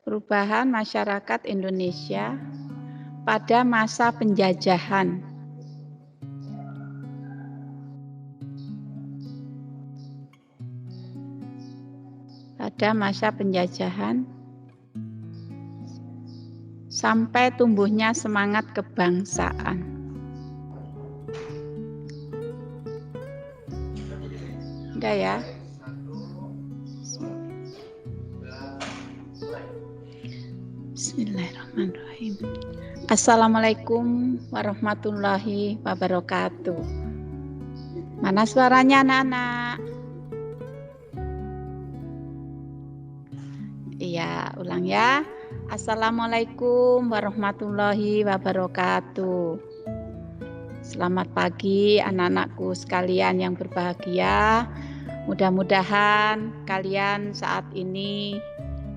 perubahan masyarakat Indonesia pada masa penjajahan. Pada masa penjajahan sampai tumbuhnya semangat kebangsaan. Udah ya. Bismillahirrahmanirrahim. Assalamualaikum warahmatullahi wabarakatuh. Mana suaranya anak-anak? Iya, ulang ya. Assalamualaikum warahmatullahi wabarakatuh. Selamat pagi anak-anakku sekalian yang berbahagia. Mudah-mudahan kalian saat ini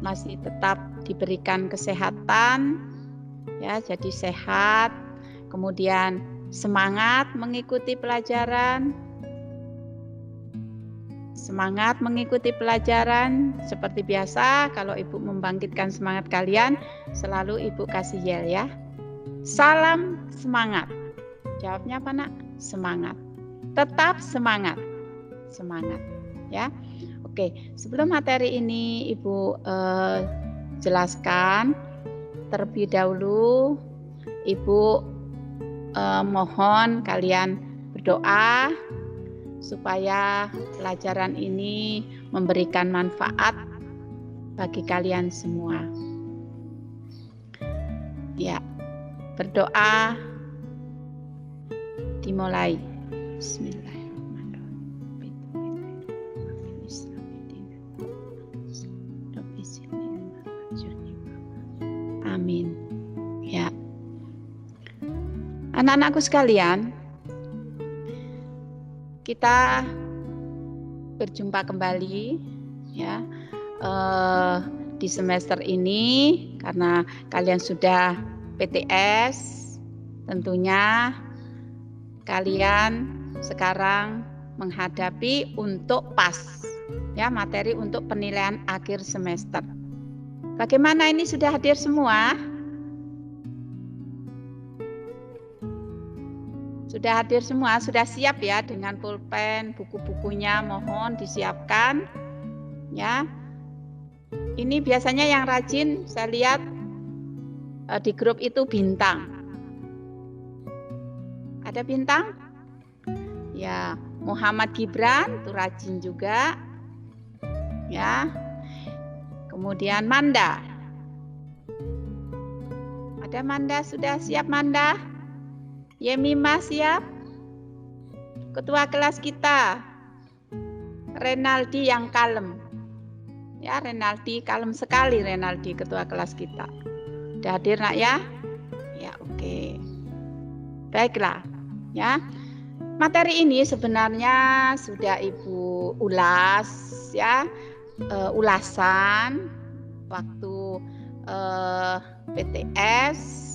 masih tetap diberikan kesehatan, ya, jadi sehat, kemudian semangat mengikuti pelajaran. Semangat mengikuti pelajaran seperti biasa. Kalau Ibu membangkitkan semangat kalian, selalu Ibu kasih yel ya. Salam semangat. Jawabnya apa nak? Semangat. Tetap semangat. Semangat ya. Oke, sebelum materi ini Ibu jelaskan terlebih dahulu, Ibu mohon kalian berdoa supaya pelajaran ini memberikan manfaat bagi kalian semua. Ya, berdoa dimulai. Bismillahirrahmanirrahim. Amin. Ya. Anak-anakku sekalian, kita berjumpa kembali ya di semester ini karena kalian sudah PTS, tentunya kalian sekarang menghadapi untuk PAS ya, materi untuk penilaian akhir semester. Bagaimana ini sudah hadir semua? Sudah hadir semua, sudah siap ya dengan pulpen, buku-bukunya mohon disiapkan ya. Ini biasanya yang rajin saya lihat di grup itu Bintang. Ada Bintang? Ya, Muhammad Gibran itu rajin juga. Ya. Kemudian Manda. Ada Manda, sudah siap Manda? Yemima siap? Ketua kelas kita Renaldi yang kalem. Ya, Renaldi kalem sekali, Renaldi ketua kelas kita. Udah hadir nak ya? Ya, oke. Baiklah, ya. Materi ini sebenarnya sudah Ibu ulas ya, ulasan waktu PTS.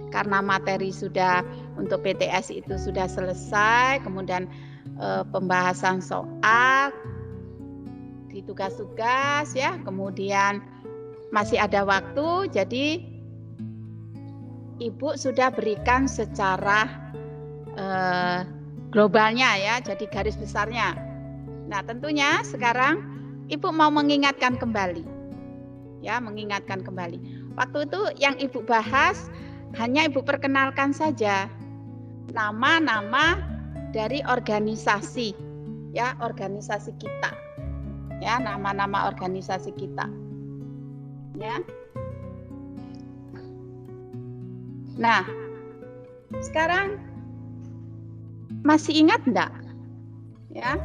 Karena materi sudah untuk PTS itu sudah selesai, kemudian pembahasan soal di tugas-tugas ya, kemudian masih ada waktu, jadi Ibu sudah berikan secara globalnya ya, jadi garis besarnya. Nah, tentunya sekarang Ibu mau mengingatkan kembali. Ya, mengingatkan kembali. Waktu itu yang Ibu bahas hanya Ibu perkenalkan saja nama-nama dari organisasi, ya, organisasi kita, ya, nama-nama organisasi kita, ya. Nah, sekarang masih ingat enggak, ya,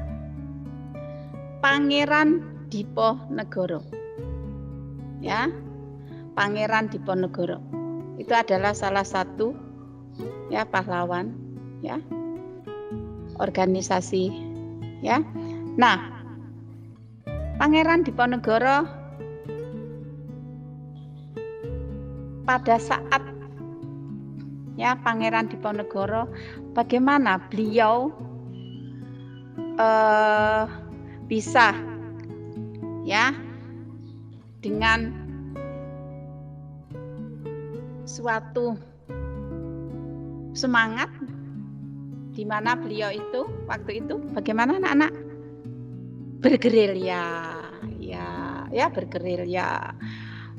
Pangeran Diponegoro, ya, Pangeran Diponegoro. Itu adalah salah satu ya pahlawan ya organisasi ya. Nah, Pangeran Diponegoro pada saat ya Pangeran Diponegoro, bagaimana beliau bisa ya dengan suatu semangat di mana beliau itu waktu itu bagaimana anak-anak? Bergerilya, ya bergerilya.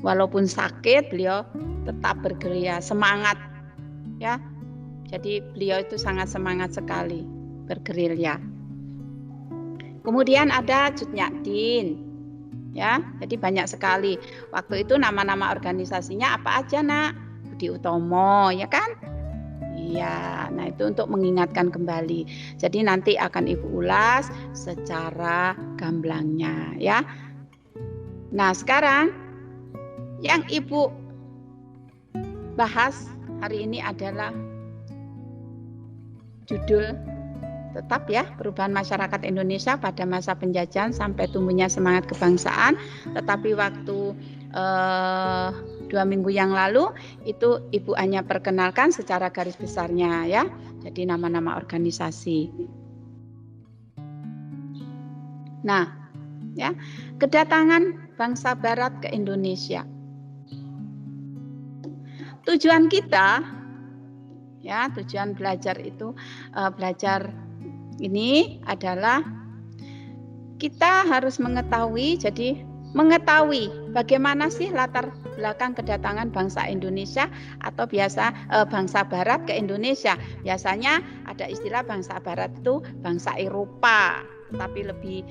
Walaupun sakit, beliau tetap bergerilya, semangat, ya. Jadi beliau itu sangat semangat sekali bergerilya. Kemudian ada Cut Nyak-Dien, ya. Jadi banyak sekali. Waktu itu nama-nama organisasinya apa aja, Nak? Budi Utomo, ya kan? Iya, nah itu untuk mengingatkan kembali. Jadi nanti akan Ibu ulas secara gamblangnya, ya. Nah, sekarang yang Ibu bahas hari ini adalah judul tetap ya, perubahan masyarakat Indonesia pada masa penjajahan sampai tumbuhnya semangat kebangsaan. Tetapi waktu 2 minggu yang lalu itu Ibu hanya perkenalkan secara garis besarnya ya. Jadi nama-nama organisasi. Nah, ya, kedatangan bangsa barat ke Indonesia. Tujuan kita ya, tujuan belajar itu belajar ini adalah kita harus mengetahui, jadi mengetahui bagaimana sih latar belakang kedatangan bangsa Indonesia atau bangsa barat ke Indonesia. Biasanya ada istilah bangsa barat itu bangsa Eropa, tapi lebih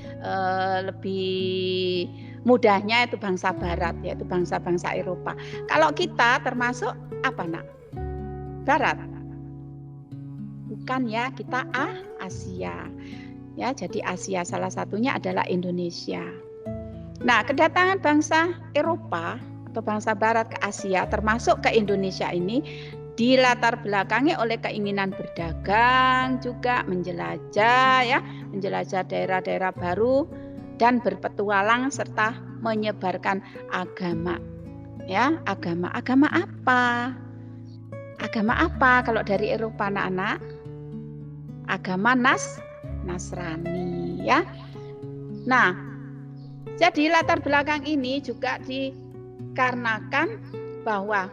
mudahnya itu bangsa barat, yaitu bangsa-bangsa Eropa. Kalau kita termasuk apa, Nak? Barat. Bukan ya, kita Asia. Ya, jadi Asia salah satunya adalah Indonesia. Nah, kedatangan bangsa Eropa atau bangsa barat ke Asia termasuk ke Indonesia ini dilatar belakangi oleh keinginan berdagang, juga menjelajah ya, menjelajah daerah-daerah baru dan berpetualang serta menyebarkan agama. Ya, agama apa? Agama apa kalau dari Eropa, anak-anak? Agama Nasrani ya. Nah, jadi latar belakang ini juga dikarenakan bahwa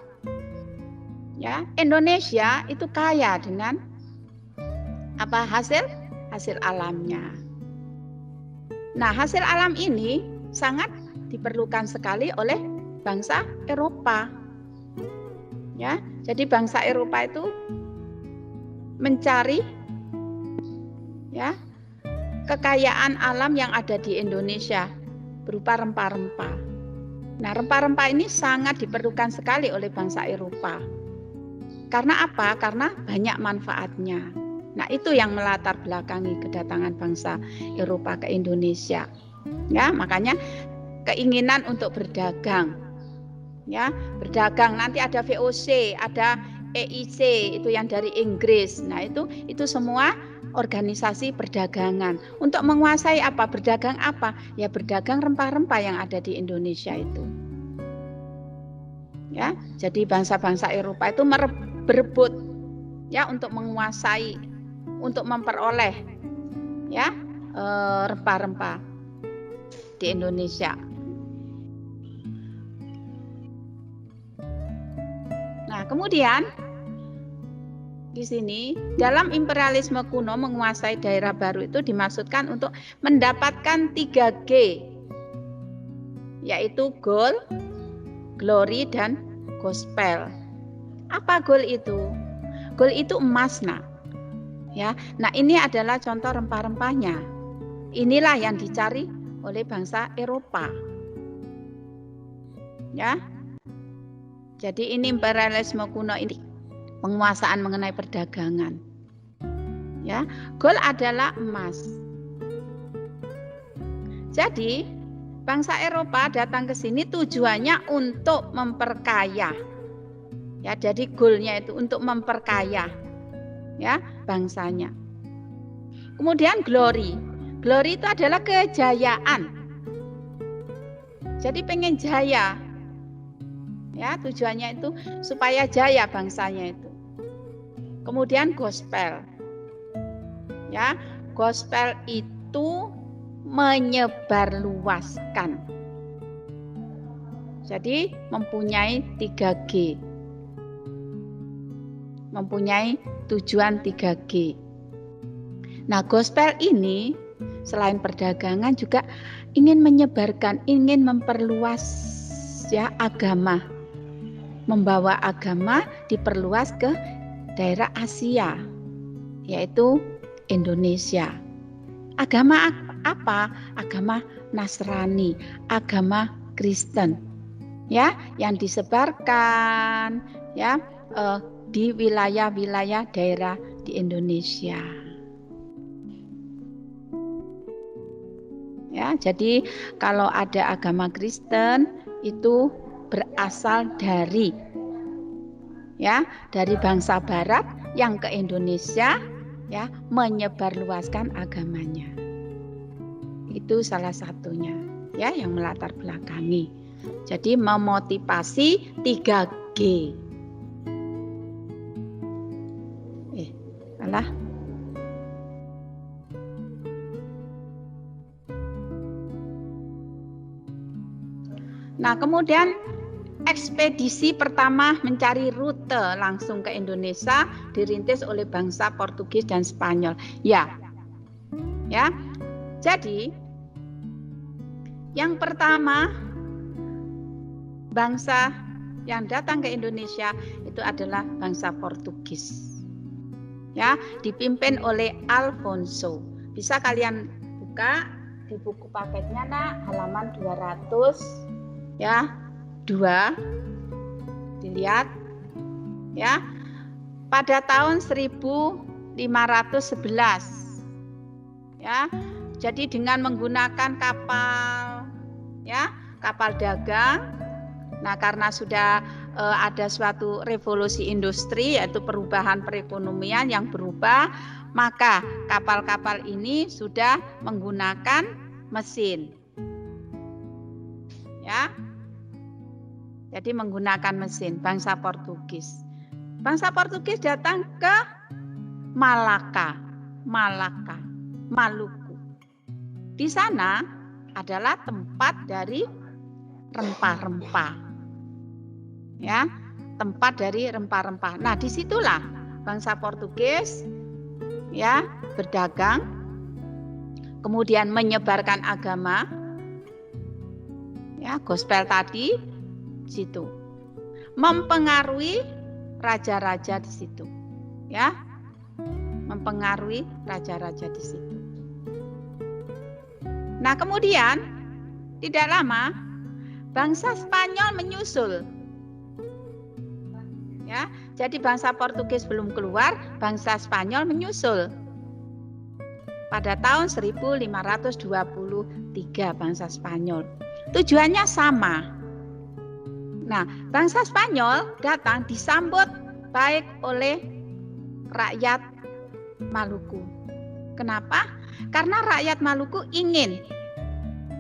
ya, Indonesia itu kaya dengan apa hasil alamnya. Nah, hasil alam ini sangat diperlukan sekali oleh bangsa Eropa. Ya, jadi bangsa Eropa itu mencari ya kekayaan alam yang ada di Indonesia berupa rempah-rempah. Nah, rempah-rempah ini sangat diperlukan sekali oleh bangsa Eropa. Karena apa? Karena banyak manfaatnya. Nah, itu yang melatar belakangi kedatangan bangsa Eropa ke Indonesia. Ya, makanya keinginan untuk berdagang. Ya, berdagang nanti ada VOC, ada EIC itu yang dari Inggris. Nah, itu semua organisasi perdagangan. Untuk menguasai apa? Berdagang apa? Ya, berdagang rempah-rempah yang ada di Indonesia itu. Ya, jadi bangsa-bangsa Eropa itu berebut ya untuk menguasai, untuk memperoleh ya rempah-rempah di Indonesia. Nah, kemudian di sini dalam imperialisme kuno menguasai daerah baru itu dimaksudkan untuk mendapatkan 3G, yaitu gold, glory, dan gospel. Apa gold itu? Gold itu emas, Nak. Ya, nah ini adalah contoh rempah-rempahnya. Inilah yang dicari oleh bangsa Eropa. Ya, jadi ini imperialisme kuno ini penguasaan mengenai perdagangan. Ya, gold adalah emas. Jadi, bangsa Eropa datang ke sini tujuannya untuk memperkaya. Ya, jadi goalnya itu untuk memperkaya ya bangsanya. Kemudian glory. Glory itu adalah kejayaan. Jadi pengen jaya. Ya, tujuannya itu supaya jaya bangsanya itu. Kemudian gospel. Ya, gospel itu menyebarluaskan. Jadi mempunyai 3G. mempunyai tujuan 3G. Nah, gospel ini selain perdagangan juga ingin menyebarkan, ingin memperluas ya agama, membawa agama diperluas ke daerah Asia, yaitu Indonesia. Agama apa? Agama Nasrani, agama Kristen, ya, yang disebarkan ya di wilayah-wilayah daerah di Indonesia. Ya, jadi kalau ada agama Kristen itu berasal dari bangsa Barat yang ke Indonesia ya menyebarluaskan agamanya. Itu salah satunya ya yang melatar belakangi. Jadi memotivasi 3G. Salah. Nah, kemudian ekspedisi pertama mencari rute langsung ke Indonesia dirintis oleh bangsa Portugis dan Spanyol. Ya. Jadi yang pertama bangsa yang datang ke Indonesia itu adalah bangsa Portugis. Ya, dipimpin oleh Alfonso. Bisa kalian buka di buku paketnya nak, halaman 200 ya, 2. Dilihat ya. Pada tahun 1511 ya. Jadi dengan menggunakan kapal ya, kapal dagang. Nah, karena sudah ada suatu revolusi industri yaitu perubahan perekonomian yang berubah, maka kapal-kapal ini sudah menggunakan mesin. Ya. Jadi menggunakan mesin bangsa Portugis. Bangsa Portugis datang ke Maluku. Di sana adalah tempat dari rempah-rempah. Ya, tempat dari rempah-rempah. Nah, disitulah bangsa Portugis ya berdagang, kemudian menyebarkan agama, ya gospel tadi, situ, mempengaruhi raja-raja di situ, ya, mempengaruhi raja-raja di situ. Nah, kemudian tidak lama bangsa Spanyol menyusul. Ya, jadi bangsa Portugis belum keluar, bangsa Spanyol menyusul. Pada tahun 1523 bangsa Spanyol. Tujuannya sama. Nah, bangsa Spanyol datang disambut baik oleh rakyat Maluku. Kenapa? Karena rakyat Maluku ingin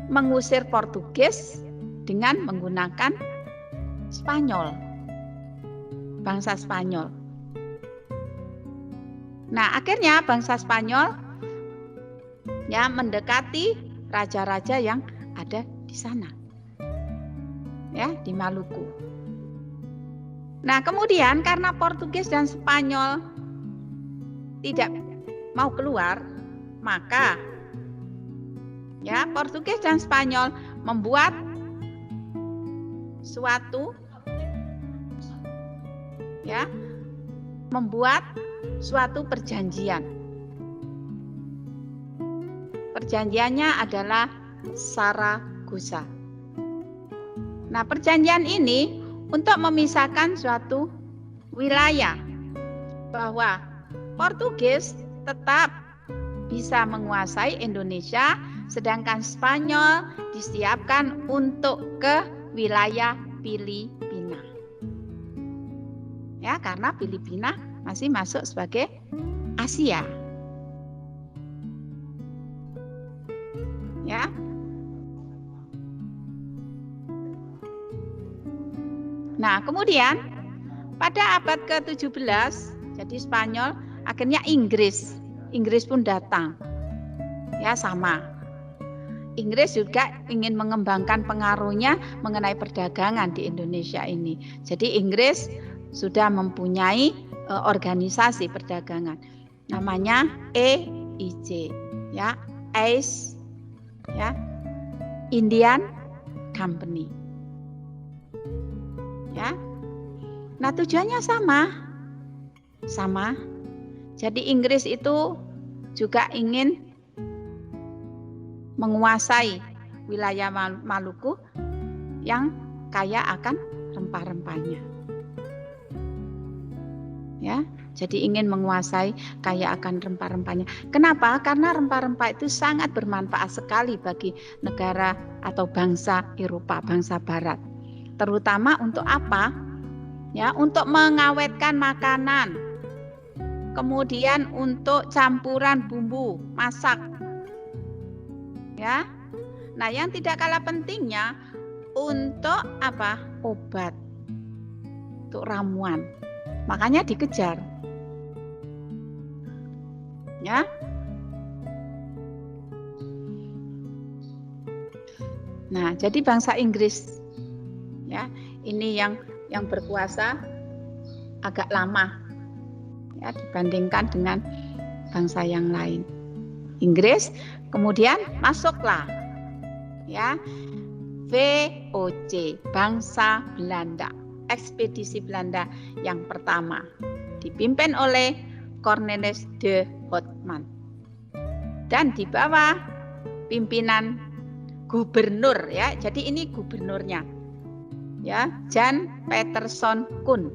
mengusir Portugis dengan menggunakan Spanyol. Bangsa Spanyol. Nah, akhirnya bangsa Spanyol ya mendekati raja-raja yang ada di sana. Ya, di Maluku. Nah, kemudian karena Portugis dan Spanyol tidak mau keluar, maka ya Portugis dan Spanyol membuat suatu perjanjian. Perjanjiannya adalah Saragossa. Nah, perjanjian ini untuk memisahkan suatu wilayah bahwa Portugis tetap bisa menguasai Indonesia, sedangkan Spanyol disiapkan untuk ke wilayah Filipina. Ya, karena Filipina masih masuk sebagai Asia. Ya. Nah, kemudian pada abad ke-17, jadi Spanyol, akhirnya Inggris pun datang. Ya, sama. Inggris juga ingin mengembangkan pengaruhnya mengenai perdagangan di Indonesia ini. Jadi Inggris sudah mempunyai organisasi perdagangan. Namanya EIC, ya, East, ya, Indian Company. Ya. Nah, tujuannya sama. Jadi Inggris itu juga ingin menguasai wilayah Maluku yang kaya akan rempah-rempahnya. Ya, jadi ingin menguasai kaya akan rempah-rempahnya. Kenapa? Karena rempah-rempah itu sangat bermanfaat sekali bagi negara atau bangsa Eropa, bangsa Barat. Terutama untuk apa? Ya, untuk mengawetkan makanan. Kemudian untuk campuran bumbu masak. Ya. Nah, yang tidak kalah pentingnya untuk apa? Obat. Untuk ramuan. Makanya dikejar. Ya. Nah, jadi bangsa Inggris, ya, ini yang berkuasa agak lama, ya, dibandingkan dengan bangsa yang lain. Inggris, kemudian masuklah, ya, VOC, bangsa Belanda, ekspedisi Belanda yang pertama, dipimpin oleh Cornelis de Houtman dan di bawah pimpinan gubernur, ya. Jadi ini gubernurnya, ya, Jan Peterson Koen.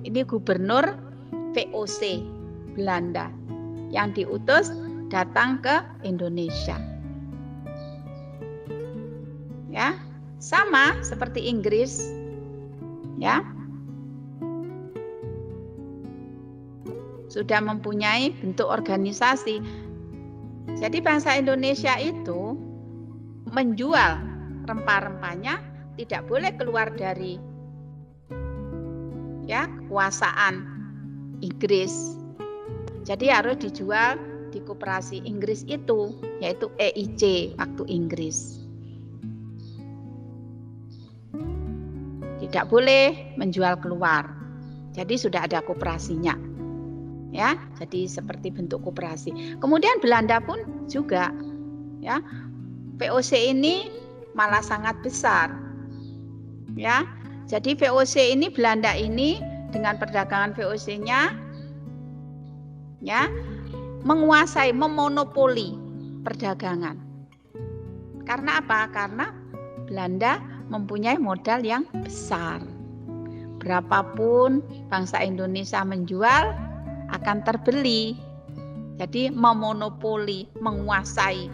Ini gubernur VOC Belanda yang diutus datang ke Indonesia. Ya, sama seperti Inggris, ya. Sudah mempunyai bentuk organisasi. Jadi bangsa Indonesia itu menjual rempah-rempahnya tidak boleh keluar dari, ya, kekuasaan Inggris. Jadi harus dijual di koperasi Inggris itu, yaitu EIC waktu Inggris. Tidak boleh menjual keluar. Jadi sudah ada koperasinya. Ya, jadi seperti bentuk koperasi. Kemudian Belanda pun juga, ya, VOC ini malah sangat besar, ya. Jadi VOC ini, Belanda ini dengan perdagangan VOC-nya, ya, menguasai, memonopoli perdagangan. Karena apa? Karena Belanda mempunyai modal yang besar. Berapapun bangsa Indonesia menjual akan terbeli. Jadi memonopoli, menguasai,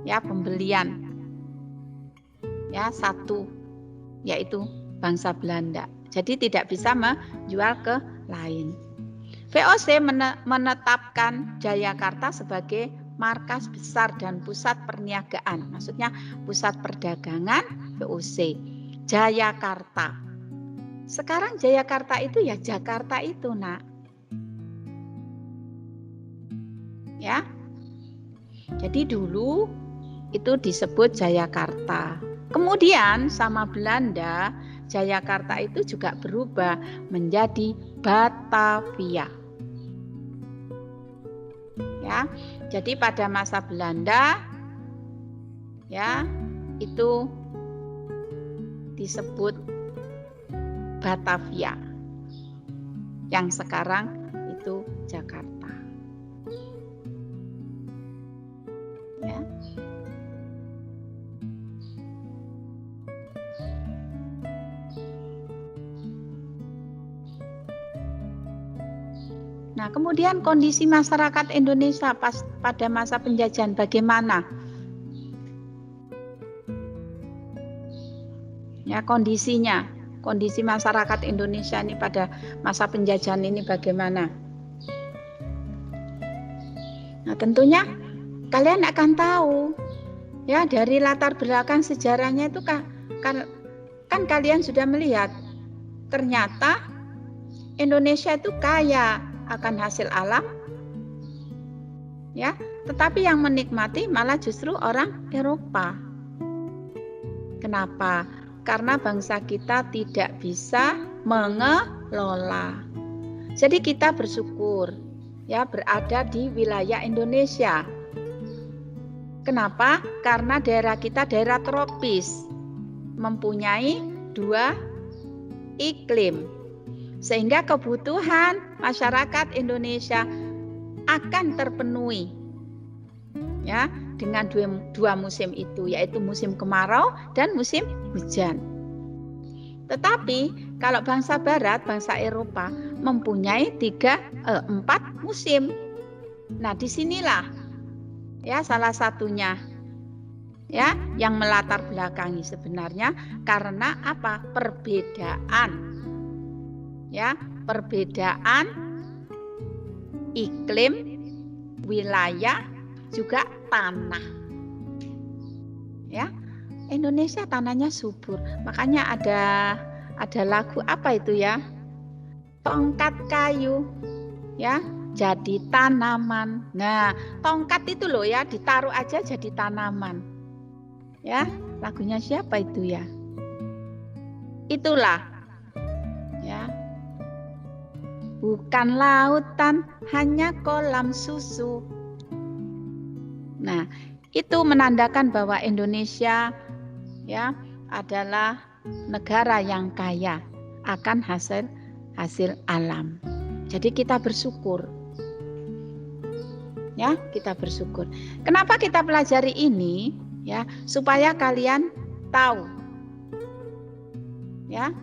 ya, pembelian, ya, satu, yaitu bangsa Belanda. Jadi tidak bisa menjual ke lain. VOC menetapkan Jayakarta sebagai markas besar dan pusat perniagaan. Maksudnya pusat perdagangan VOC. Jayakarta. Sekarang Jayakarta itu ya Jakarta itu, Nak. Ya. Jadi dulu itu disebut Jayakarta. Kemudian sama Belanda, Jayakarta itu juga berubah menjadi Batavia. Ya. Jadi pada masa Belanda, ya, itu disebut Batavia. Yang sekarang itu Jakarta. Ya. Nah, kemudian kondisi masyarakat Indonesia pada masa penjajahan bagaimana? Ya, kondisinya, kondisi masyarakat Indonesia ini pada masa penjajahan ini bagaimana? Nah, tentunya kalian akan tahu, ya, dari latar belakang sejarahnya itu kan kalian sudah melihat ternyata Indonesia itu kaya akan hasil alam, ya, tetapi yang menikmati malah justru orang Eropa. Kenapa? Karena bangsa kita tidak bisa lola. Jadi kita bersyukur ya berada di wilayah Indonesia. Kenapa? Karena daerah kita daerah tropis, mempunyai 2 iklim. Sehingga kebutuhan masyarakat Indonesia akan terpenuhi ya dengan dua musim itu, yaitu musim kemarau dan musim hujan. Tetapi kalau bangsa barat, bangsa Eropa mempunyai 4 musim. Nah, disinilah ya salah satunya ya yang melatar belakangi sebenarnya karena apa? Perbedaan ya, perbedaan iklim, wilayah, juga tanah. Ya, Indonesia tanahnya subur. Makanya ada lagu apa itu ya? Tongkat kayu ya, jadi tanaman. Nah, tongkat itu loh ya, ditaruh aja jadi tanaman. Ya, lagunya siapa itu ya? Itulah ya. Bukan lautan, hanya kolam susu. Nah, itu menandakan bahwa Indonesia ya adalah negara yang kaya akan hasil alam. Jadi kita bersyukur. Ya, kita bersyukur. Kenapa kita pelajari ini? Ya, supaya kalian tahu. Ya.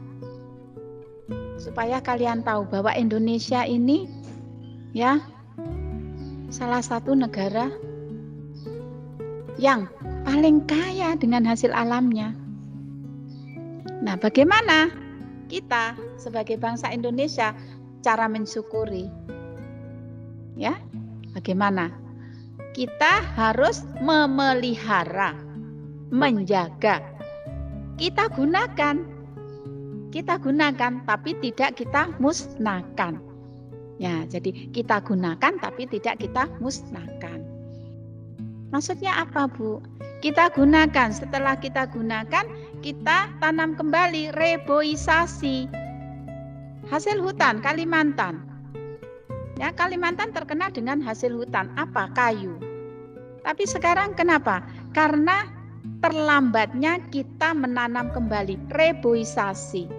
Supaya kalian tahu bahwa Indonesia ini ya salah satu negara yang paling kaya dengan hasil alamnya. Nah, bagaimana kita sebagai bangsa Indonesia cara mensyukuri? Ya, bagaimana? Kita harus memelihara, menjaga. Kita gunakan tapi tidak kita musnahkan. Ya, jadi kita gunakan tapi tidak kita musnahkan. Maksudnya apa, Bu? Kita gunakan, setelah kita gunakan, kita tanam kembali, reboisasi. Hasil hutan Kalimantan. Ya, Kalimantan terkenal dengan hasil hutan, apa? Kayu. Tapi sekarang kenapa? Karena terlambatnya kita menanam kembali, reboisasi.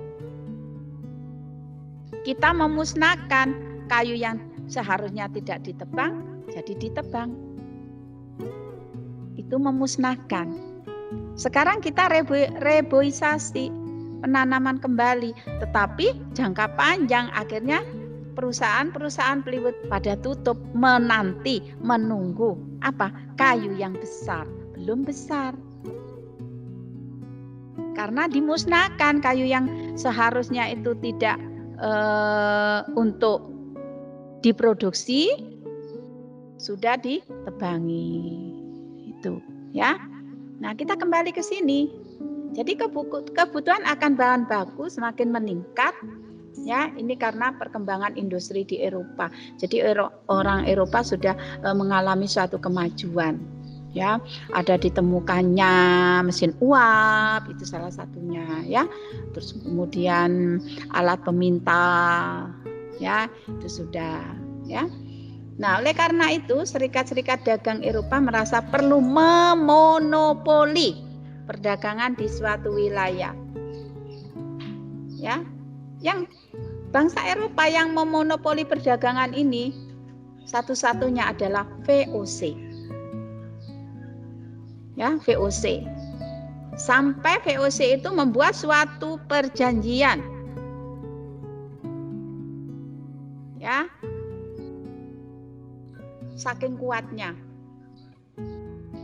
Kita memusnahkan kayu yang seharusnya tidak ditebang, jadi ditebang. Itu memusnahkan. Sekarang kita reboisasi, penanaman kembali. Tetapi jangka panjang akhirnya perusahaan-perusahaan peliwet pada tutup, menunggu apa? Kayu yang besar, belum besar. Karena dimusnahkan kayu yang seharusnya itu tidak untuk diproduksi sudah ditebangi itu ya. Nah, kita kembali ke sini. Jadi kebutuhan akan bahan baku semakin meningkat ya. Ini karena perkembangan industri di Eropa. Jadi orang Eropa sudah mengalami suatu kemajuan. Ya, ada ditemukannya mesin uap, itu salah satunya ya. Terus kemudian alat pemintal ya, itu sudah ya. Nah, oleh karena itu serikat-serikat dagang Eropa merasa perlu memonopoli perdagangan di suatu wilayah. Ya. Yang bangsa Eropa yang memonopoli perdagangan ini satu-satunya adalah VOC. Ya, VOC. Sampai VOC itu membuat suatu perjanjian. Ya. Saking kuatnya.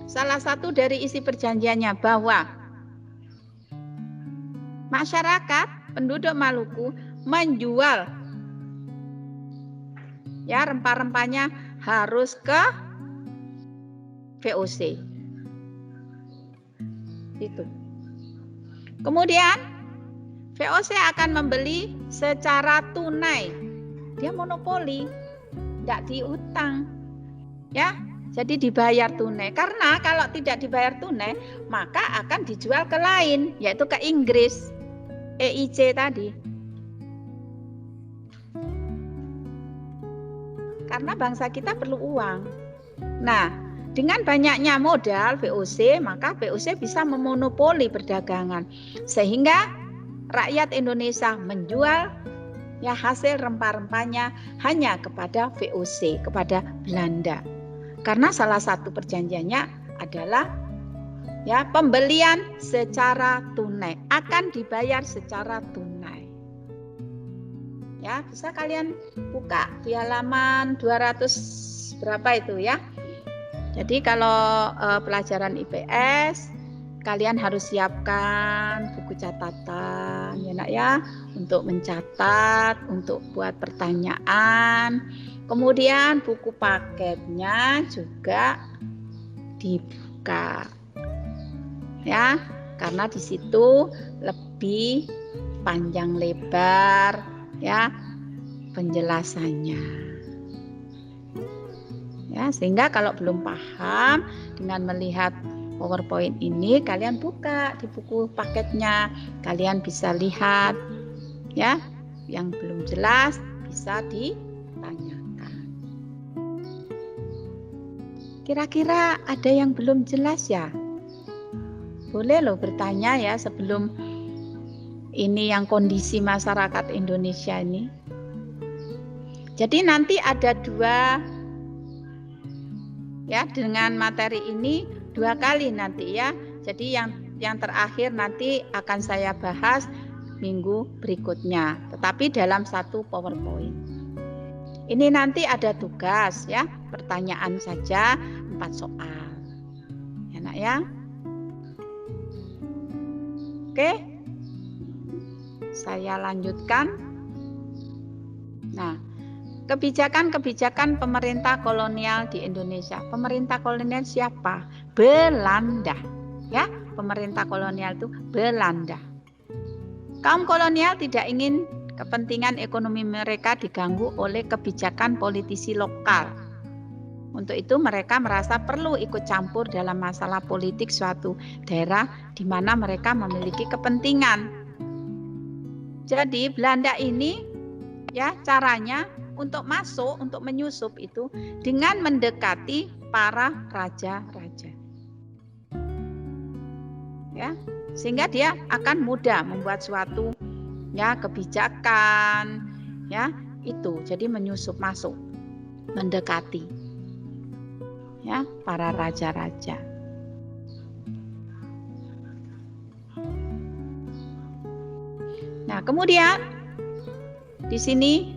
Salah satu dari isi perjanjiannya bahwa masyarakat penduduk Maluku menjual ya rempah-rempahnya harus ke VOC. Itu. Kemudian VOC akan membeli secara tunai. Dia monopoli, tidak diutang. Ya, jadi dibayar tunai. Karena kalau tidak dibayar tunai, maka akan dijual ke lain, yaitu ke Inggris. EIC tadi. karena bangsa kita perlu uang. Nah, dengan banyaknya modal VOC, maka VOC bisa memonopoli perdagangan sehingga rakyat Indonesia menjual ya hasil rempah-rempahnya hanya kepada VOC, kepada Belanda. Karena salah satu perjanjiannya adalah ya pembelian secara tunai, akan dibayar secara tunai. Ya, bisa kalian buka di halaman 200 berapa itu ya. Jadi kalau pelajaran IPS kalian harus siapkan buku catatan ya Nak ya, untuk mencatat, untuk buat pertanyaan. Kemudian buku paketnya juga dibuka. Ya, karena di situ lebih panjang lebar ya penjelasannya. Ya, sehingga kalau belum paham dengan melihat PowerPoint ini, kalian buka di buku paketnya, kalian bisa lihat ya, yang belum jelas bisa ditanyakan. Kira-kira ada yang belum jelas ya? Boleh loh bertanya ya sebelum ini yang kondisi masyarakat Indonesia ini. Jadi nanti ada dua ya, dengan materi ini 2 kali nanti ya. Jadi yang terakhir nanti akan saya bahas minggu berikutnya, tetapi dalam satu PowerPoint. Ini nanti ada tugas ya, pertanyaan saja 4 soal. Ya Nak ya. Oke, saya lanjutkan. Nah, kebijakan-kebijakan pemerintah kolonial di Indonesia. Pemerintah kolonial siapa? Belanda. Ya, pemerintah kolonial itu Belanda. Kaum kolonial tidak ingin kepentingan ekonomi mereka diganggu oleh kebijakan politisi lokal. Untuk itu mereka merasa perlu ikut campur dalam masalah politik suatu daerah di mana mereka memiliki kepentingan. Jadi Belanda ini ya caranya untuk masuk, untuk menyusup itu dengan mendekati para raja-raja. Ya, sehingga dia akan mudah membuat suatu ya kebijakan ya itu. Jadi menyusup masuk, mendekati ya para raja-raja. Nah, kemudian di sini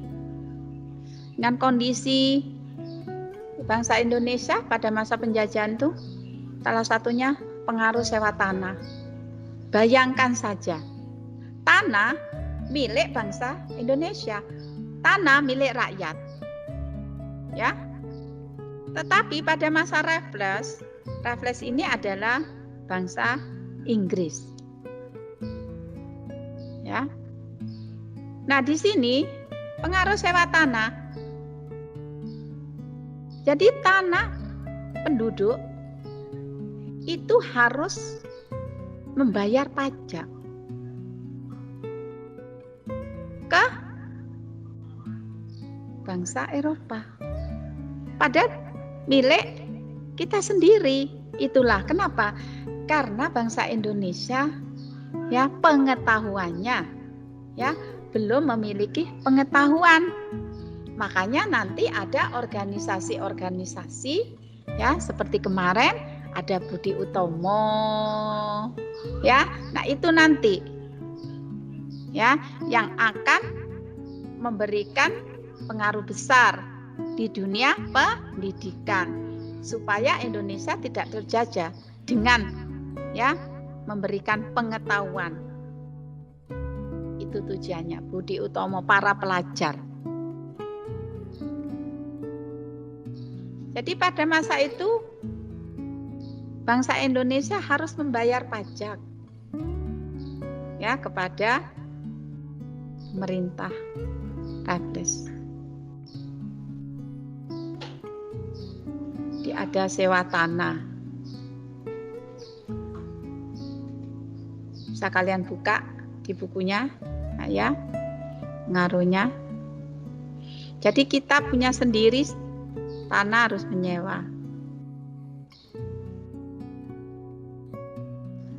dengan kondisi bangsa Indonesia pada masa penjajahan itu salah satunya pengaruh sewa tanah. Bayangkan saja, tanah milik bangsa Indonesia, tanah milik rakyat. Ya. Tetapi pada masa Raffles ini adalah bangsa Inggris. Ya. Nah, di sini pengaruh sewa tanah. Jadi tanah penduduk itu harus membayar pajak ke bangsa Eropa. Padahal milik kita sendiri. Itulah kenapa? Karena bangsa Indonesia ya pengetahuannya ya belum memiliki pengetahuan. Makanya nanti ada organisasi-organisasi ya seperti kemarin ada Budi Utomo ya. Nah, itu nanti ya yang akan memberikan pengaruh besar di dunia pendidikan supaya Indonesia tidak terjajah dengan ya memberikan pengetahuan. Itu tujuannya Budi Utomo, para pelajar. Jadi pada masa itu bangsa Indonesia harus membayar pajak ya kepada pemerintah Raffles. Ada sewa tanah. Bisa kalian buka di bukunya, ya, ngaruhnya. Jadi kita punya sendiri tanah harus menyewa.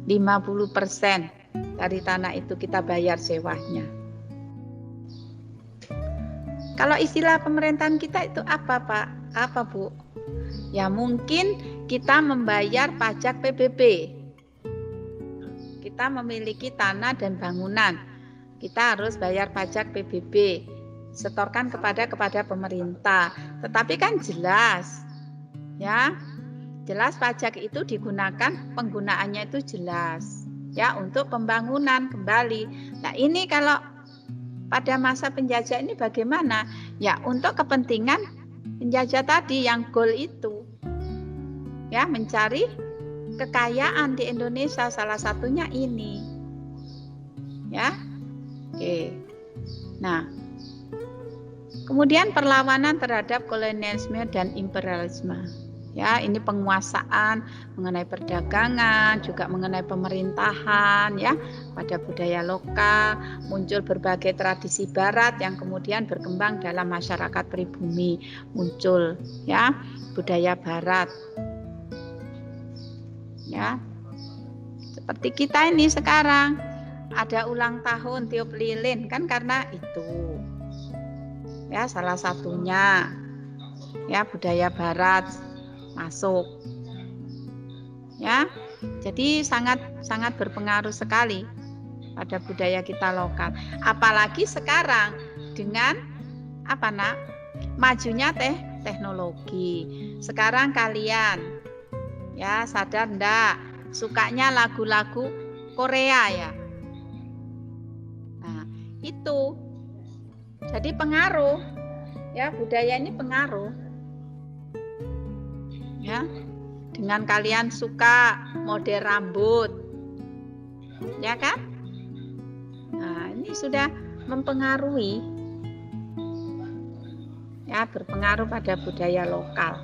50% dari tanah itu kita bayar sewanya. Kalau istilah pemerintahan kita itu apa, Pak? Apa, Bu? Ya mungkin kita membayar pajak PBB. Kita memiliki tanah dan bangunan. Kita harus bayar pajak PBB. Setorkan kepada pemerintah. Tetapi kan jelas, ya, jelas pajak itu digunakan, penggunaannya itu jelas, ya, untuk pembangunan kembali. Nah ini kalau pada masa penjajah ini bagaimana? Ya untuk kepentingan penjajah tadi yang goal itu, ya, mencari kekayaan di Indonesia, salah satunya ini, ya. Oke. Nah, kemudian perlawanan terhadap kolonialisme dan imperialisme. Ya, ini penguasaan mengenai perdagangan, juga mengenai pemerintahan, ya, pada budaya lokal, muncul berbagai tradisi barat yang kemudian berkembang dalam masyarakat pribumi, muncul, ya, budaya barat. Ya. Seperti kita ini sekarang ada ulang tahun tiup lilin kan karena itu. Ya, salah satunya, ya, budaya barat masuk, ya, jadi sangat berpengaruh sekali pada budaya kita lokal. Apalagi sekarang dengan apa nak majunya teknologi. Sekarang kalian, ya, sadar ndak sukanya lagu-lagu Korea ya? Nah itu jadi pengaruh, ya, budaya ini pengaruh. Ya, dengan kalian suka model rambut, ya kan? Nah, ini sudah mempengaruhi, ya, berpengaruh pada budaya lokal.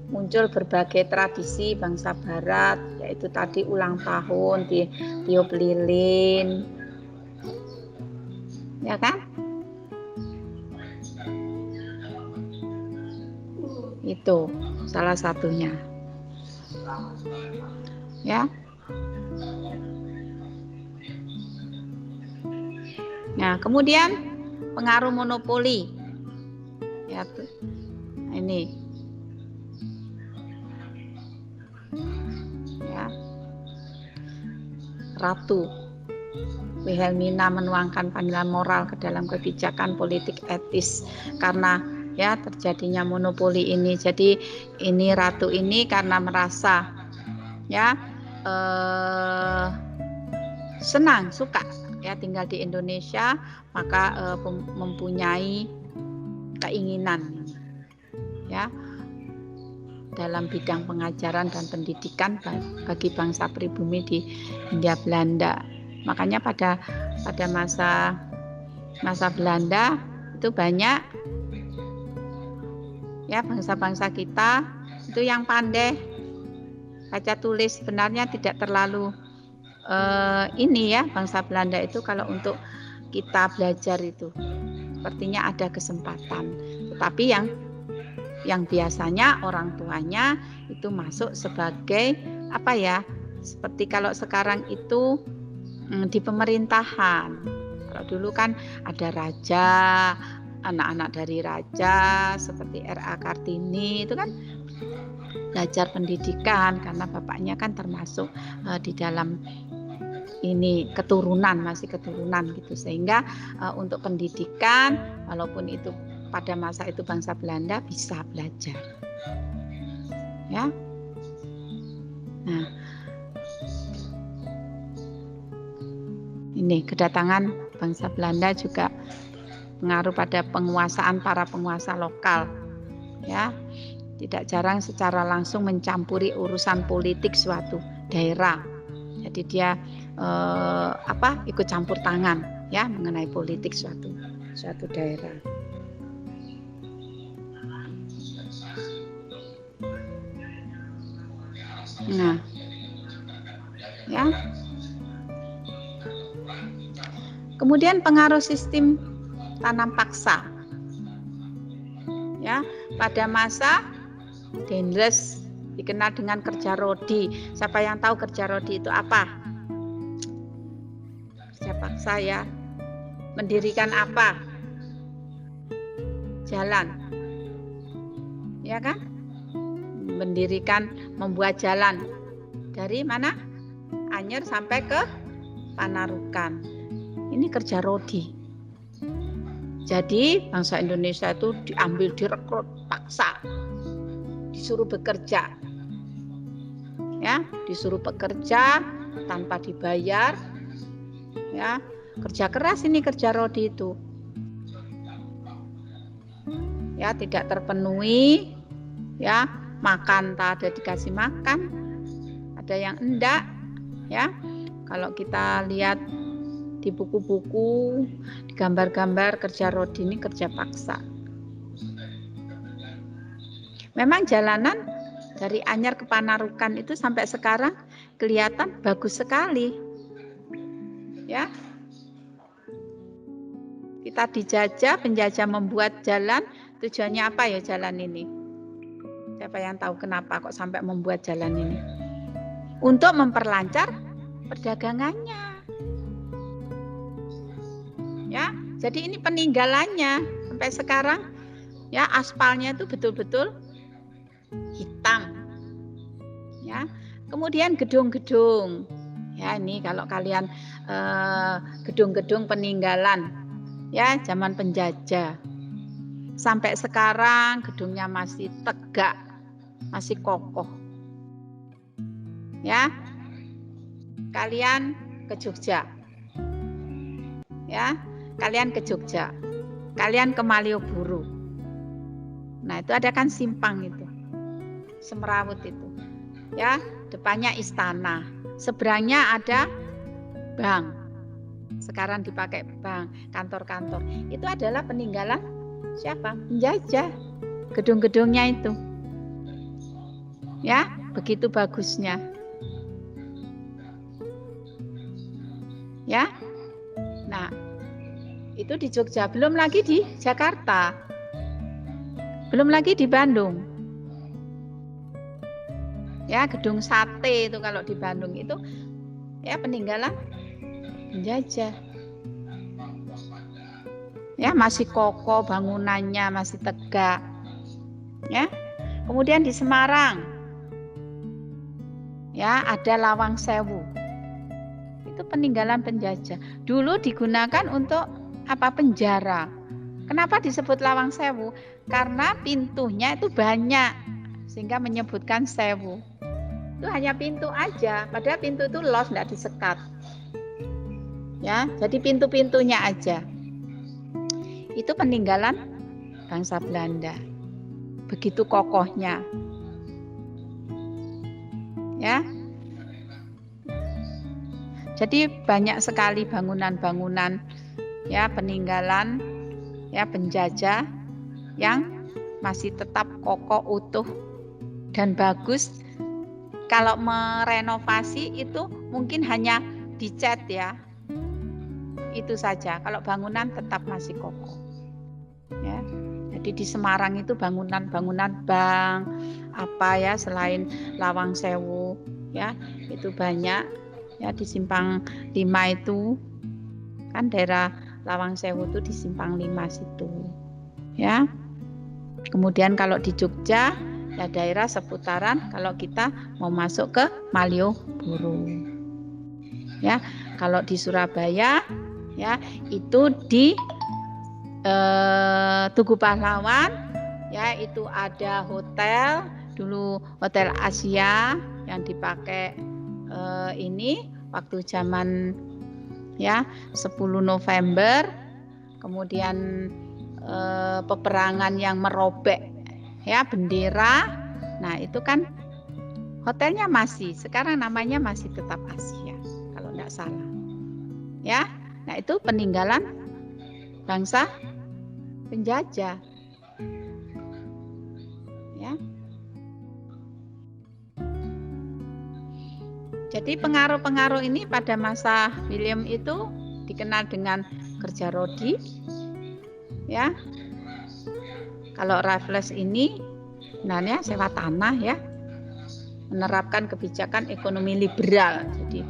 Muncul berbagai tradisi bangsa Barat, yaitu tadi ulang tahun, tiup lilin, ya kan? Itu salah satunya, ya. Nah kemudian pengaruh monopoli, ya, ini, ya, Ratu Wilhelmina menuangkan panggilan moral ke dalam kebijakan politik etis karena, ya, terjadinya monopoli ini. Jadi ini ratu ini karena merasa, ya, senang, suka, ya, tinggal di Indonesia, maka mempunyai keinginan, ya, dalam bidang pengajaran dan pendidikan bagi bangsa pribumi di Hindia Belanda. Makanya pada masa Belanda itu banyak, ya, bangsa-bangsa kita itu yang pandai baca tulis. Sebenarnya tidak terlalu ini, ya, bangsa Belanda itu kalau untuk kita belajar itu sepertinya ada kesempatan. Tetapi yang biasanya orang tuanya itu masuk sebagai apa, ya, seperti kalau sekarang itu di pemerintahan. Kalau dulu kan ada raja, anak-anak dari raja seperti R.A. Kartini itu kan belajar pendidikan karena bapaknya kan termasuk di dalam ini masih keturunan gitu, sehingga untuk pendidikan walaupun itu pada masa itu bangsa Belanda bisa belajar, ya. Nah ini kedatangan bangsa Belanda juga pengaruh pada penguasaan para penguasa lokal, ya, tidak jarang secara langsung mencampuri urusan politik suatu daerah. Jadi dia ikut campur tangan, ya, mengenai politik suatu daerah. Nah, ya. Kemudian pengaruh sistem tanam paksa, ya, pada masa Dendles, dikenal dengan kerja rodi. Siapa yang tahu kerja rodi itu apa? Kerja paksa ya. Mendirikan apa? Jalan. Ya kan? Mendirikan, membuat jalan. Dari mana? Anyer sampai ke Panarukan. Ini kerja rodi. Jadi bangsa Indonesia itu diambil, direkrut paksa, disuruh bekerja, ya, disuruh bekerja tanpa dibayar, ya, kerja keras ini kerja rodi itu, ya, tidak terpenuhi, ya, makan tak ada dikasih makan, ada yang enggak, ya, kalau kita lihat di buku-buku, di gambar-gambar kerja rodi ini kerja paksa. Memang jalanan dari Anyer ke Panarukan itu sampai sekarang kelihatan bagus sekali. Ya. Kita dijajah, penjajah membuat jalan, tujuannya apa ya jalan ini? Siapa yang tahu kenapa kok sampai membuat jalan ini? Untuk memperlancar perdagangannya. Ya, jadi ini peninggalannya sampai sekarang, ya, aspalnya itu betul-betul hitam, ya. Kemudian gedung-gedung, ya, ini kalau kalian gedung-gedung peninggalan, ya, zaman penjajah, sampai sekarang gedungnya masih tegak, masih kokoh, ya. Kalian ke Jogja, ya. Kalian ke Jogja, kalian ke Malioboro. Nah, itu ada kan simpang itu, Semrawut itu, ya, depannya istana, seberangnya ada bank, sekarang dipakai bank, kantor-kantor. Itu adalah peninggalan siapa? Penjajah, gedung-gedungnya itu, ya, begitu bagusnya, ya. Nah, itu di Jogja, belum lagi di Jakarta, belum lagi di Bandung, ya, gedung sate itu kalau di Bandung itu, ya, peninggalan penjajah, ya, masih kokoh bangunannya, masih tegak, ya. Kemudian di Semarang, ya, ada Lawang Sewu, itu peninggalan penjajah, dulu digunakan untuk apa? Penjara. Kenapa disebut Lawang Sewu? Karena pintunya itu banyak sehingga menyebutkan sewu. Itu hanya pintu aja, padahal pintu itu los, tidak disekat, ya, jadi pintu-pintunya aja. Itu peninggalan bangsa Belanda, begitu kokohnya, ya. Jadi banyak sekali bangunan-bangunan, ya, peninggalan, ya, penjajah yang masih tetap kokoh, utuh dan bagus. Kalau merenovasi itu mungkin hanya dicat, ya, itu saja. Kalau bangunan tetap masih kokoh, ya. Jadi di Semarang itu bangunan-bangunan bank apa, ya, selain Lawang Sewu, ya, itu banyak, ya, di Simpang 5 itu kan daerah Lawang Sewu itu di Simpang 5 situ, ya. Kemudian kalau di Jogja, ya, daerah seputaran kalau kita mau masuk ke Malioboro, ya. Kalau di Surabaya, ya, itu di Tugu Pahlawan, ya, itu ada hotel, dulu Hotel Asia yang dipakai ini waktu zaman, ya, 10 November, kemudian peperangan yang merobek, ya, bendera. Nah, itu kan hotelnya masih, sekarang namanya masih tetap Asia kalau tidak salah, ya. Nah, itu peninggalan bangsa penjajah, ya. Jadi pengaruh-pengaruh ini pada masa William itu dikenal dengan kerja rodi, ya. Kalau Raffles ini sebenarnya sewa tanah ya, menerapkan kebijakan ekonomi liberal, jadi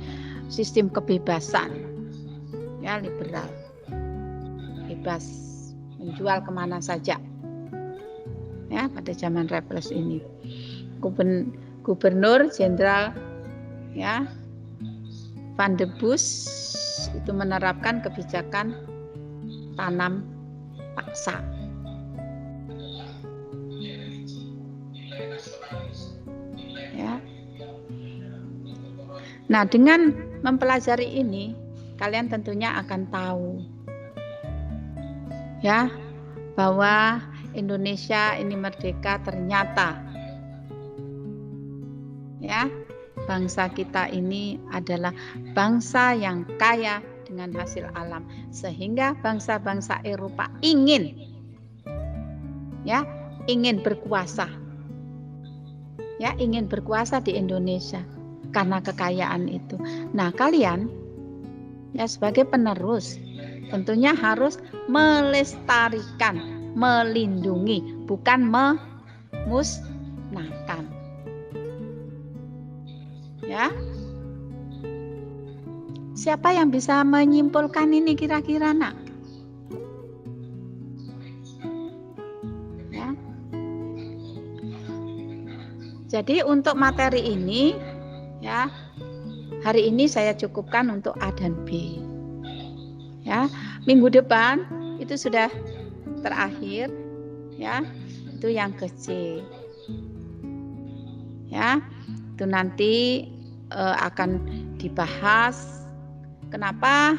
sistem kebebasan ya, liberal, bebas menjual kemana saja ya pada zaman Raffles ini. Gubernur Jenderal ya Van de Bus itu menerapkan kebijakan tanam paksa. Ya. Nah, dengan mempelajari ini, kalian tentunya akan tahu ya bahwa Indonesia ini merdeka ternyata ya, bangsa kita ini adalah bangsa yang kaya dengan hasil alam, sehingga bangsa-bangsa Eropa ingin berkuasa. Ya, ingin berkuasa di Indonesia karena kekayaan itu. Nah, kalian ya sebagai penerus tentunya harus melestarikan, melindungi, bukan memusnahkan. Ya. Siapa yang bisa menyimpulkan ini kira-kira, Nak? Ya. Jadi untuk materi ini ya, hari ini saya cukupkan untuk A dan B. Ya, minggu depan itu sudah terakhir ya. Itu yang ke C. Ya, itu nanti akan dibahas kenapa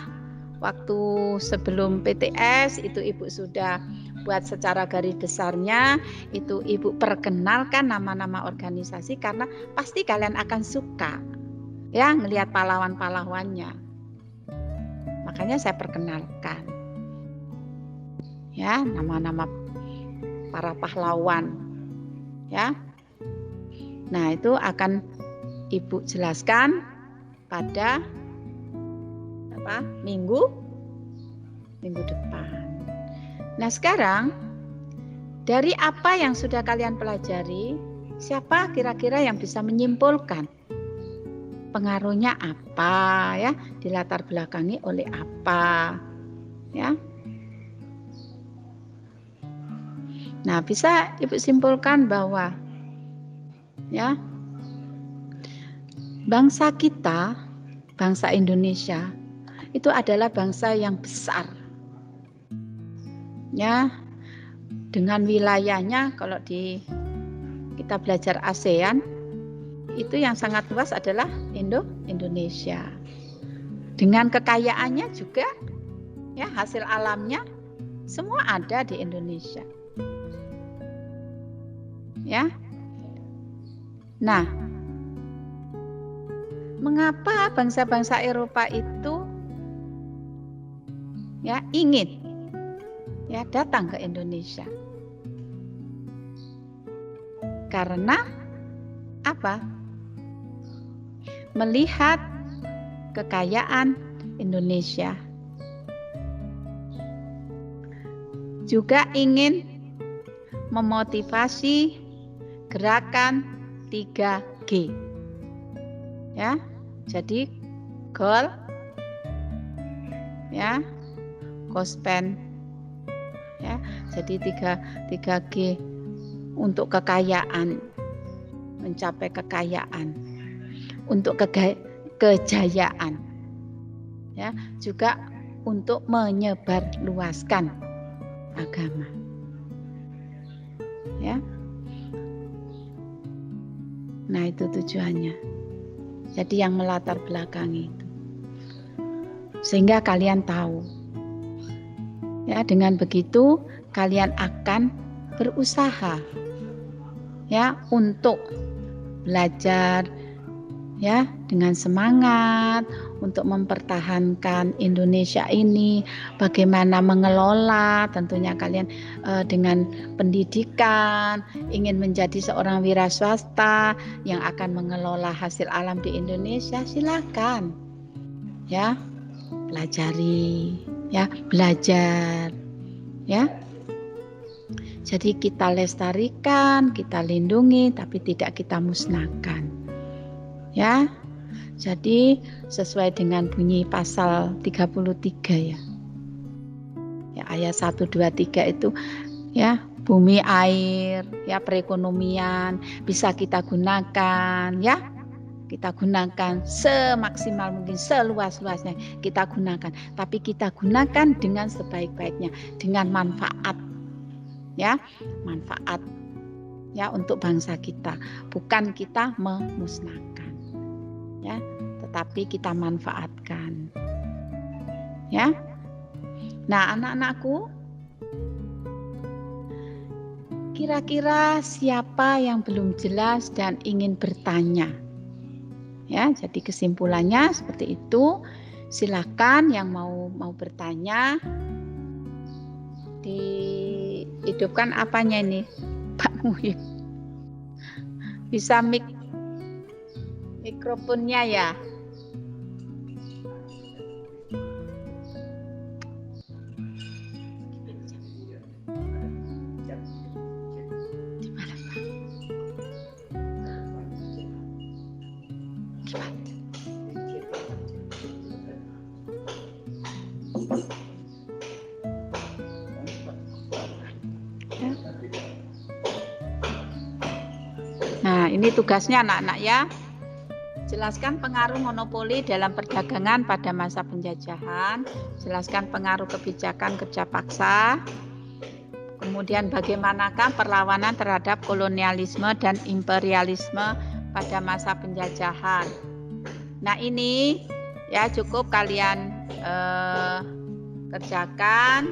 waktu sebelum PTS itu Ibu sudah buat secara garis besarnya, itu Ibu perkenalkan nama-nama organisasi karena pasti kalian akan suka ya ngelihat pahlawan-pahlawannya. Makanya saya perkenalkan ya nama-nama para pahlawan ya. Nah, itu akan Ibu jelaskan pada minggu depan. Nah, sekarang dari apa yang sudah kalian pelajari, siapa kira-kira yang bisa menyimpulkan pengaruhnya apa ya, dilatar belakangi oleh apa ya? Nah, bisa Ibu simpulkan bahwa ya bangsa kita, bangsa Indonesia itu adalah bangsa yang besar. Ya, dengan wilayahnya kalau kita belajar ASEAN itu yang sangat luas adalah Indonesia. Dengan kekayaannya juga ya, hasil alamnya semua ada di Indonesia. Ya. Nah, mengapa bangsa-bangsa Eropa itu ya ingin ya datang ke Indonesia? Karena apa? Melihat kekayaan Indonesia. Juga ingin memotivasi gerakan 3G. Ya. Jadi goal ya, Gospen ya. Jadi 3G untuk kekayaan, mencapai kekayaan, untuk kejayaan ya, juga untuk menyebarluaskan agama ya. Nah, itu tujuannya. Jadi yang melatar belakangi itu, sehingga kalian tahu ya, dengan begitu kalian akan berusaha ya untuk belajar ya dengan semangat untuk mempertahankan Indonesia ini, bagaimana mengelola, tentunya kalian dengan pendidikan, ingin menjadi seorang wira swasta yang akan mengelola hasil alam di Indonesia, silakan ya, pelajari ya, belajar ya. Jadi kita lestarikan, kita lindungi, tapi tidak kita musnahkan. Ya. Jadi sesuai dengan bunyi pasal 33 ya. Ya, ayat 1, 2, 3 itu ya, bumi, air, ya, perekonomian bisa kita gunakan ya. Kita gunakan semaksimal mungkin, seluas-luasnya kita gunakan. Tapi kita gunakan dengan sebaik-baiknya, dengan manfaat. Ya, manfaat ya untuk bangsa kita. Bukan kita memusnahkan. Ya, tetapi kita manfaatkan. Ya. Nah, anak-anakku, kira-kira siapa yang belum jelas dan ingin bertanya? Ya, jadi kesimpulannya seperti itu. Silakan yang mau bertanya. Dihidupkan apanya ini, Pak Muhib? Bisa mikrofonnya ya. Nah, ini tugasnya anak-anak ya. Jelaskan pengaruh monopoli dalam perdagangan pada masa penjajahan. Jelaskan pengaruh kebijakan kerja paksa. Kemudian bagaimanakah perlawanan terhadap kolonialisme dan imperialisme pada masa penjajahan. Nah, ini ya cukup kalian kerjakan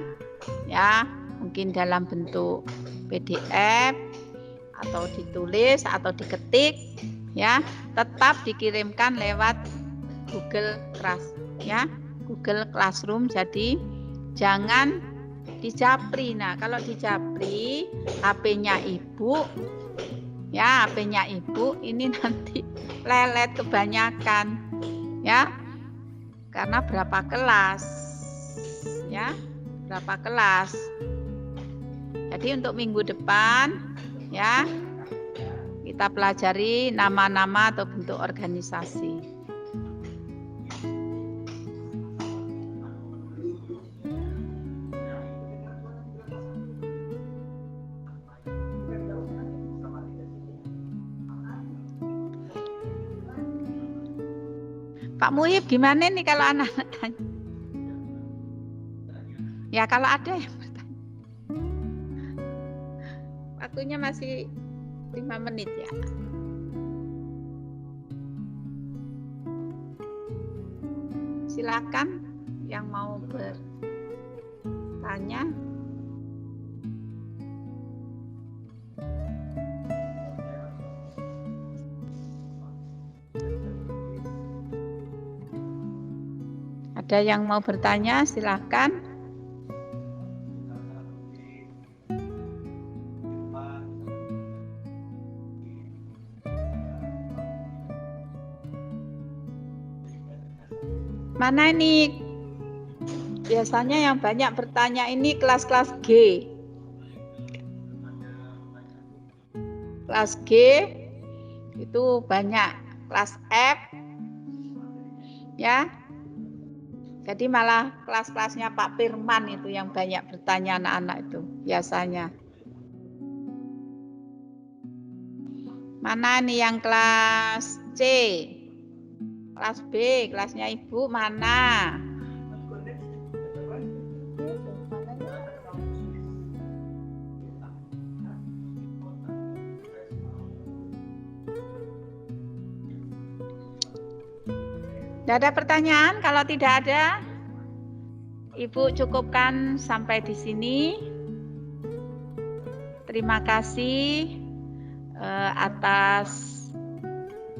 ya, mungkin dalam bentuk PDF atau ditulis atau diketik ya, tetap dikirimkan lewat Google Classroom. Jadi jangan dijapri. Nah, kalau dijapri HP-nya Ibu ya, HP-nya Ibu ini nanti lelet kebanyakan ya. Karena berapa kelas ya? Berapa kelas? Jadi untuk minggu depan ya, kita pelajari nama-nama atau bentuk organisasi. Pak Muhib gimana nih kalau anak-anak tanya? Ya kalau ada yang bertanya. Waktunya masih 5 menit ya. Silakan yang mau bertanya. Ada yang mau bertanya, silakan. Mana ini? Biasanya yang banyak bertanya ini kelas-kelas G. Kelas G itu banyak, kelas F ya. Jadi malah kelas-kelasnya Pak Firman itu yang banyak bertanya anak-anak itu biasanya. Mana nih yang kelas C? Kelas B, kelasnya Ibu mana? Tidak ada pertanyaan? Kalau tidak ada, Ibu cukupkan sampai di sini. Terima kasih atas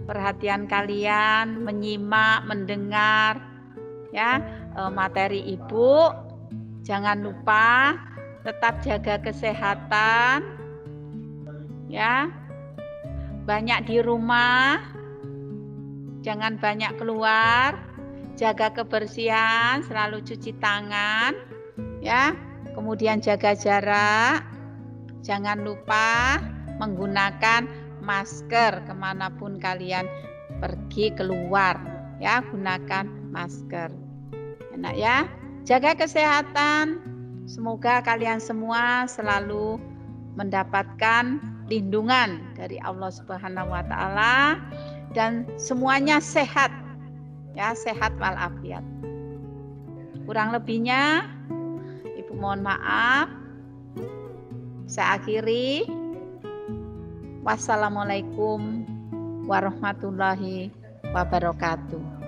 perhatian kalian, menyimak, mendengar ya materi Ibu. Jangan lupa tetap jaga kesehatan ya. Banyak di rumah, jangan banyak keluar, jaga kebersihan, selalu cuci tangan ya. Kemudian jaga jarak jangan lupa menggunakan masker kemanapun kalian pergi keluar, ya, gunakan masker. Enak ya, jaga kesehatan. Semoga kalian semua selalu mendapatkan lindungan dari Allah Subhanahu wa taala dan semuanya sehat. Ya, sehat walafiat. Kurang lebihnya Ibu mohon maaf. Saya akhiri. Wassalamualaikum warahmatullahi wabarakatuh.